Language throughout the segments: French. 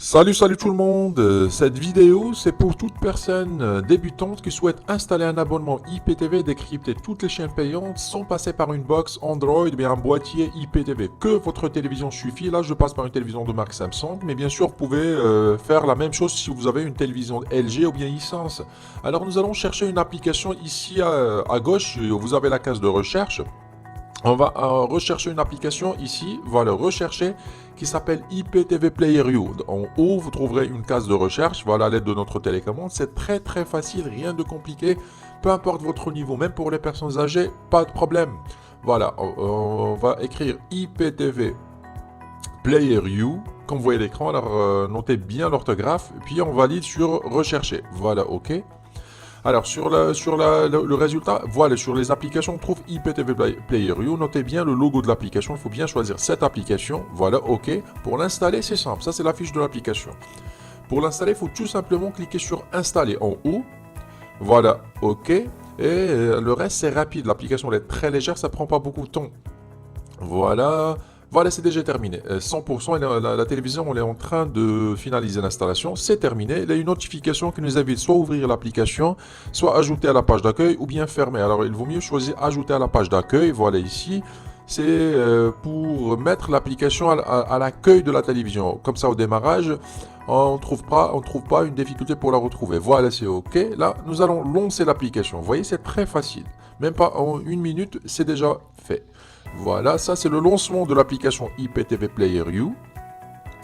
Salut tout le monde. Cette vidéo c'est pour toute personne débutante qui souhaite installer un abonnement IPTV et décrypter toutes les chaînes payantes sans passer par une box Android ou bien un boîtier IPTV. Que votre télévision suffit. Là je passe par une télévision de marque Samsung, mais bien sûr vous pouvez faire la même chose si vous avez une télévision LG ou bien Hisense. Alors nous allons chercher une application ici à gauche, vous avez la case de recherche. On va rechercher une application ici, voilà, rechercher, qui s'appelle IPTV Player You. En haut, vous trouverez une case de recherche, voilà, à l'aide de notre télécommande. C'est très facile, rien de compliqué, peu importe votre niveau, même pour les personnes âgées, pas de problème. Voilà, on va écrire IPTV Player You, comme vous voyez l'écran, alors notez bien l'orthographe, puis on valide sur rechercher. Voilà, ok. Alors, le résultat, voilà, sur les applications, on trouve IPTV Player You. Notez bien le logo de l'application. Il faut bien choisir cette application. Voilà, OK. Pour l'installer, c'est simple. Ça, c'est la fiche de l'application. Pour l'installer, il faut tout simplement cliquer sur Installer en haut. Voilà, OK. Et le reste, c'est rapide. L'application, elle est très légère. Ça prend pas beaucoup de temps. Voilà. Voilà, c'est déjà terminé. 100%, la télévision, on est en train de finaliser l'installation. C'est terminé. Il y a une notification qui nous invite soit à ouvrir l'application, soit ajouter à la page d'accueil ou bien fermer. Alors, il vaut mieux choisir ajouter à la page d'accueil. Voilà ici. C'est pour mettre l'application à l'accueil de la télévision. Comme ça, au démarrage, on ne trouve pas une difficulté pour la retrouver. Voilà, c'est OK. Là, nous allons lancer l'application. Vous voyez, c'est très facile. Même pas en une minute, c'est déjà fait. Voilà, ça c'est le lancement de l'application IPTV Player You.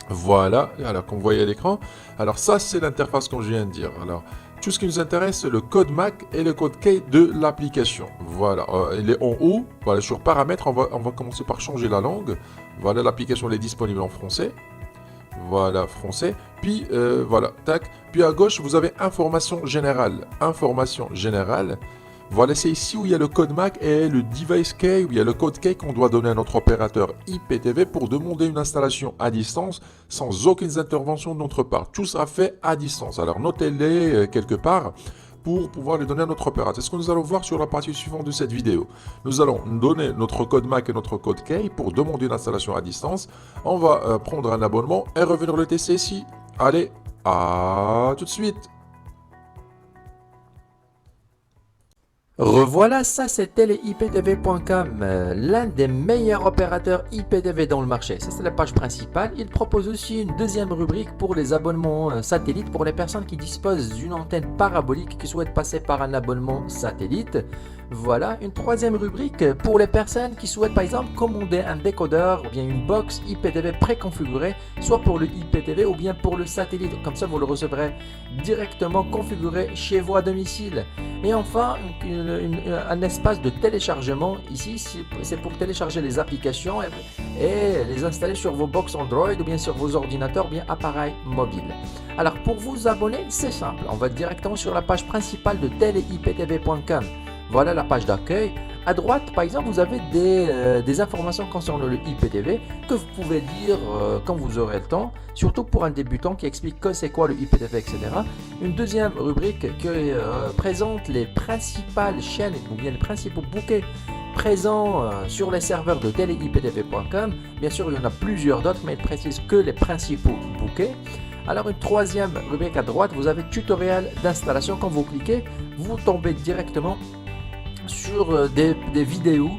Voilà, alors comme vous voyez à l'écran. Alors ça c'est l'interface comme je viens de dire. Alors tout ce qui nous intéresse c'est le code MAC et le code key de l'application. Voilà, il est en haut. Voilà, sur paramètres, on va commencer par changer la langue. Voilà, l'application est disponible en français. Voilà, français. Puis voilà, tac. Puis à gauche vous avez information générale. Information générale. Voilà, c'est ici où il y a le code MAC et le device key, où il y a le code key qu'on doit donner à notre opérateur IPTV pour demander une installation à distance sans aucune intervention de notre part. Tout sera fait à distance. Alors notez-les quelque part pour pouvoir les donner à notre opérateur. C'est ce que nous allons voir sur la partie suivante de cette vidéo. Nous allons donner notre code MAC et notre code key pour demander une installation à distance. On va prendre un abonnement et revenir le tester ici. Allez, à tout de suite. Revoilà, ça c'était les IPTV.com, l'un des meilleurs opérateurs IPTV dans le marché. Ça c'est la page principale. Il propose aussi une deuxième rubrique pour les abonnements satellites pour les personnes qui disposent d'une antenne parabolique qui souhaitent passer par un abonnement satellite. Voilà, une troisième rubrique pour les personnes qui souhaitent par exemple commander un décodeur ou bien une box IPTV préconfigurée, soit pour le IPTV ou bien pour le satellite. Comme ça, vous le recevrez directement configuré chez vous à domicile. Et enfin, un espace de téléchargement. Ici, c'est pour télécharger les applications et les installer sur vos box Android ou bien sur vos ordinateurs ou bien appareils mobiles. Alors, pour vous abonner, c'est simple. On va directement sur la page principale de teleiptv.com. Voilà la page d'accueil. À droite, par exemple, vous avez des informations concernant le IPTV que vous pouvez lire quand vous aurez le temps, surtout pour un débutant qui explique que c'est quoi le IPTV, etc. Une deuxième rubrique qui présente les principales chaînes ou bien les principaux bouquets présents sur les serveurs de teleiptv.com. Bien sûr, il y en a plusieurs d'autres, mais il précise que les principaux bouquets. Alors une troisième rubrique à droite, vous avez tutoriel d'installation. Quand vous cliquez, vous tombez directement sur des vidéos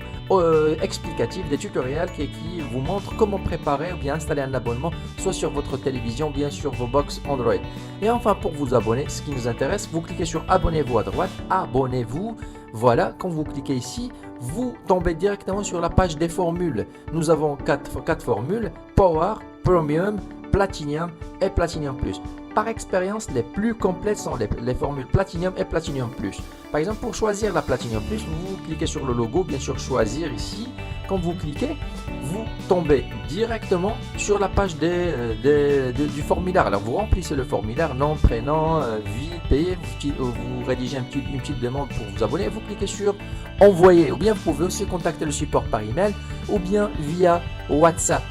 explicatives, des tutoriels qui vous montrent comment préparer ou bien installer un abonnement, soit sur votre télévision, bien sur vos box Android. Et enfin, pour vous abonner, ce qui nous intéresse, vous cliquez sur abonnez-vous à droite, abonnez-vous. Voilà, quand vous cliquez ici, vous tombez directement sur la page des formules. Nous avons quatre formules: Power, Premium, Platinum et Platinum Plus. Par expérience, les plus complètes sont les formules Platinum et Platinum Plus. Par exemple, pour choisir la Platinum Plus, vous cliquez sur le logo, bien sûr choisir ici. Quand vous cliquez, vous tombez directement sur la page du formulaire. Alors vous remplissez le formulaire, nom, prénom, vie, pays, vous rédigez une petite demande pour vous abonner, vous cliquez sur envoyer. Ou bien vous pouvez aussi contacter le support par email ou bien via WhatsApp.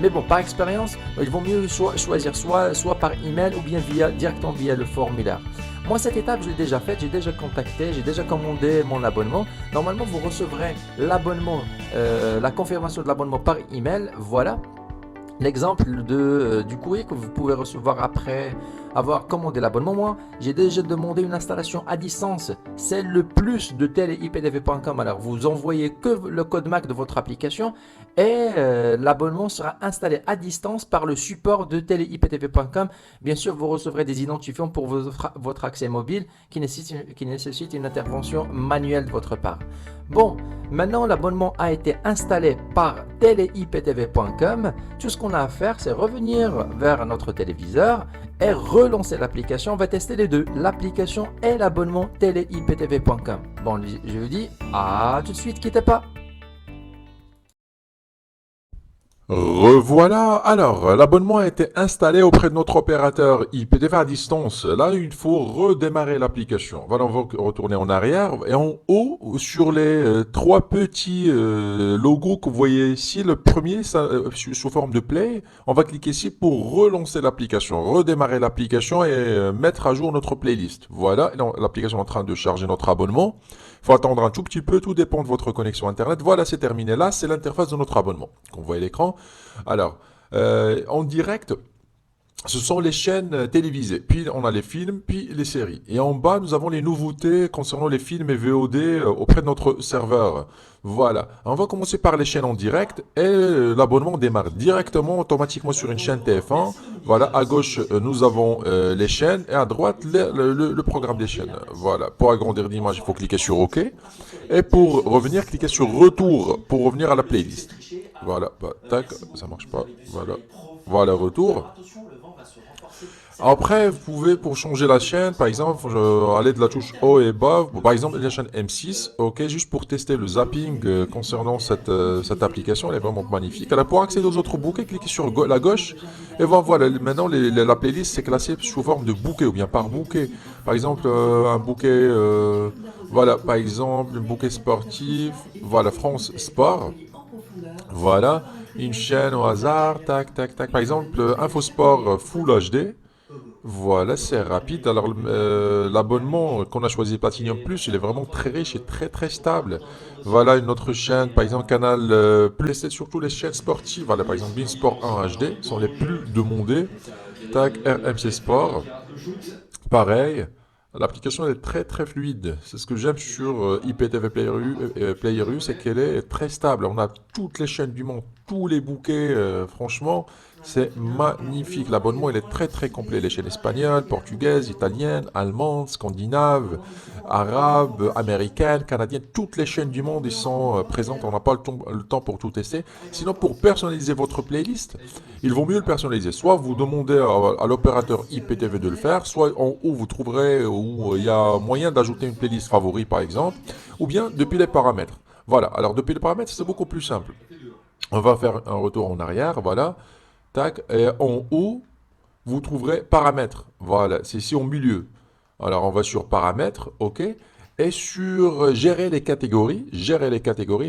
Mais bon, par expérience, il vaut mieux choisir soit par email ou bien directement via le formulaire. Moi, cette étape, je l'ai déjà faite, j'ai déjà contacté, j'ai déjà commandé mon abonnement. Normalement, vous recevrez l'abonnement, la confirmation de l'abonnement par email. Voilà. l'exemple du courrier que vous pouvez recevoir après avoir commandé l'abonnement. Moi, j'ai déjà demandé une installation à distance. C'est le plus de teleiptv.com. Alors, vous envoyez que le code MAC de votre application et l'abonnement sera installé à distance par le support de teleiptv.com. Bien sûr, vous recevrez des identifiants pour votre accès mobile qui nécessite une intervention manuelle de votre part. Bon, maintenant l'abonnement a été installé par teleiptv.com. Tout ce qu'on a à faire, c'est revenir vers notre téléviseur et relancer l'application. On va tester les deux, l'application et l'abonnement teleiptv.com. Bon, je vous dis à tout de suite, quittez pas. Revoilà. Alors, l'abonnement a été installé auprès de notre opérateur IPTV à distance. Là, il faut redémarrer l'application. Voilà, on va retourner en arrière. Et en haut, sur les trois petits logos que vous voyez ici, le premier sous forme de play, on va cliquer ici pour relancer l'application, redémarrer l'application et mettre à jour notre playlist. Voilà, l'application est en train de charger notre abonnement. Il faut attendre un tout petit peu, tout dépend de votre connexion Internet. Voilà, c'est terminé. Là, c'est l'interface de notre abonnement qu'on voit à l'écran. Alors, en direct, ce sont les chaînes télévisées. Puis, on a les films, puis les séries. Et en bas, nous avons les nouveautés concernant les films et VOD auprès de notre serveur. Voilà. On va commencer par les chaînes en direct et l'abonnement démarre directement, automatiquement sur une chaîne TF1. Voilà, à gauche, nous avons les chaînes et à droite, le programme des chaînes. Voilà. Pour agrandir l'image, il faut cliquer sur OK. Et pour revenir, cliquez sur Retour pour revenir à la playlist. Voilà. Bah, tac, ça marche pas. Voilà. Voilà, retour. Après, vous pouvez, pour changer la chaîne, par exemple, aller de la touche haut et bas, par exemple, la chaîne M6, ok, juste pour tester le zapping concernant cette application, elle est vraiment magnifique. Alors, pour accéder aux autres bouquets, cliquez sur la gauche, et voilà, maintenant, la playlist, c'est classé sous forme de bouquet, ou bien par bouquet. Par exemple, un bouquet, voilà, par exemple, un bouquet sportif, voilà, France Sport, voilà, une chaîne au hasard, tac, tac, tac, par exemple, Infosport Full HD, voilà, c'est rapide. Alors, l'abonnement qu'on a choisi Platinum Plus, il est vraiment très riche et très très stable. Voilà une autre chaîne, par exemple Canal Plus, c'est surtout les chaînes sportives. Voilà, par exemple Beansport 1 HD sont les plus demandées. Tac, RMC Sport, pareil. L'application est très très fluide. C'est ce que j'aime sur IPTV Player U, c'est qu'elle est très stable. On a toutes les chaînes du monde, tous les bouquets, franchement, c'est magnifique. L'abonnement, il est très très complet. Les chaînes espagnoles, portugaises, italiennes, allemandes, scandinaves, arabes, américaines, canadiennes, toutes les chaînes du monde, ils sont présentes. On n'a pas le temps pour tout tester. Sinon, pour personnaliser votre playlist, il vaut mieux le personnaliser. Soit vous demandez à l'opérateur IPTV de le faire, soit en haut vous trouverez où il y a moyen d'ajouter une playlist favori par exemple, ou bien depuis les paramètres. Voilà, alors depuis les paramètres c'est beaucoup plus simple. On va faire un retour en arrière, voilà. Tac, et en haut vous trouverez paramètres. Voilà, c'est ici au milieu. Alors on va sur paramètres, ok. Et sur gérer les catégories,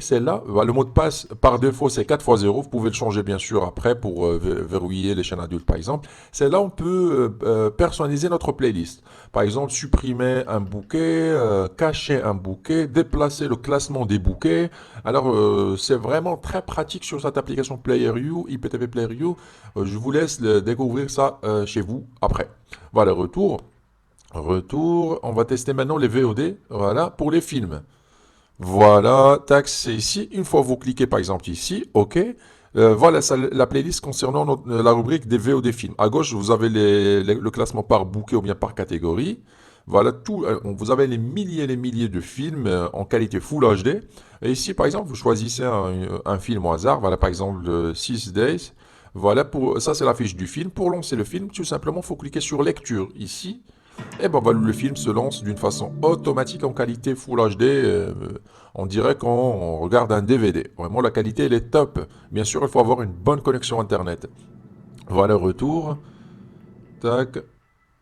c'est là, le mot de passe par défaut c'est 4x0, vous pouvez le changer bien sûr après pour verrouiller les chaînes adultes par exemple. C'est là on peut personnaliser notre playlist. Par exemple, supprimer un bouquet, cacher un bouquet, déplacer le classement des bouquets. Alors c'est vraiment très pratique sur cette application PlayerU, IPTV PlayerU. Je vous laisse découvrir ça chez vous après. Voilà, retour. Retour, on va tester maintenant les VOD, voilà, pour les films. Voilà, tac, c'est ici. Une fois vous cliquez par exemple ici, ok. Voilà la playlist concernant la rubrique des VOD films. À gauche, vous avez le classement par bouquet ou bien par catégorie. Voilà, vous avez les milliers de films en qualité Full HD. Et ici, par exemple, vous choisissez un film au hasard. Voilà, par exemple, 6 Days. Voilà, ça c'est la fiche du film. Pour lancer le film, tout simplement, il faut cliquer sur lecture ici. Et ben voilà, le film se lance d'une façon automatique en qualité Full HD. On dirait qu'on regarde un DVD. Vraiment, la qualité, elle est top. Bien sûr, il faut avoir une bonne connexion Internet. Voilà, retour. Tac.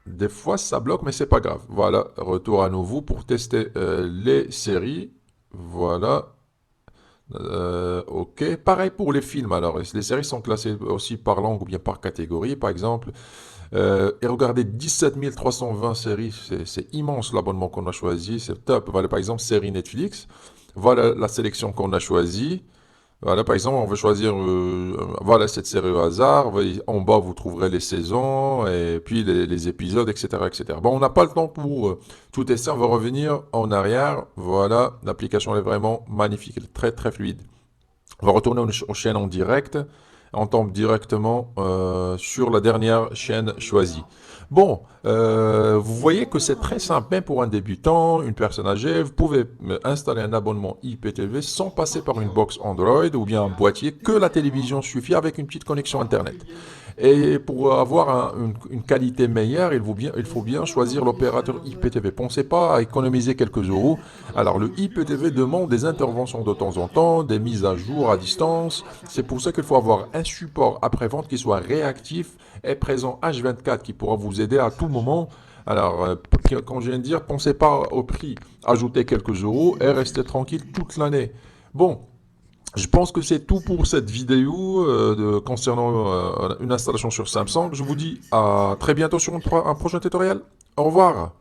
Des fois, ça bloque, mais c'est pas grave. Voilà, retour à nouveau pour tester les séries. Voilà. Ok, pareil pour les films. Alors, les séries sont classées aussi par langue ou bien par catégorie, par exemple. Et regardez, 17 320 séries, c'est immense l'abonnement qu'on a choisi, c'est top. Voilà, par exemple, série Netflix. Voilà la sélection qu'on a choisie. Voilà, par exemple, on veut choisir, voilà, cette série au hasard. En bas, vous trouverez les saisons et puis les épisodes, etc., etc. Bon, on n'a pas le temps pour tout tester. On va revenir en arrière. Voilà, l'application est vraiment magnifique, elle est très, très fluide. On va retourner aux chaînes en direct. On tombe directement sur la dernière chaîne choisie. Bon, vous voyez que c'est très simple, même pour un débutant, une personne âgée, vous pouvez installer un abonnement IPTV sans passer par une box Android ou bien un boîtier, que la télévision suffit avec une petite connexion Internet. Et pour avoir une qualité meilleure, il faut bien choisir l'opérateur IPTV. Pensez pas à économiser quelques euros. Alors le IPTV demande des interventions de temps en temps, des mises à jour à distance. C'est pour ça qu'il faut avoir un support après-vente qui soit réactif et présent H24 qui pourra vous aider à tout moment. Alors, quand je viens de dire, pensez pas au prix, ajoutez quelques euros et restez tranquille toute l'année. Bon, je pense que c'est tout pour cette vidéo concernant une installation sur Samsung. Je vous dis à très bientôt sur un prochain tutoriel. Au revoir.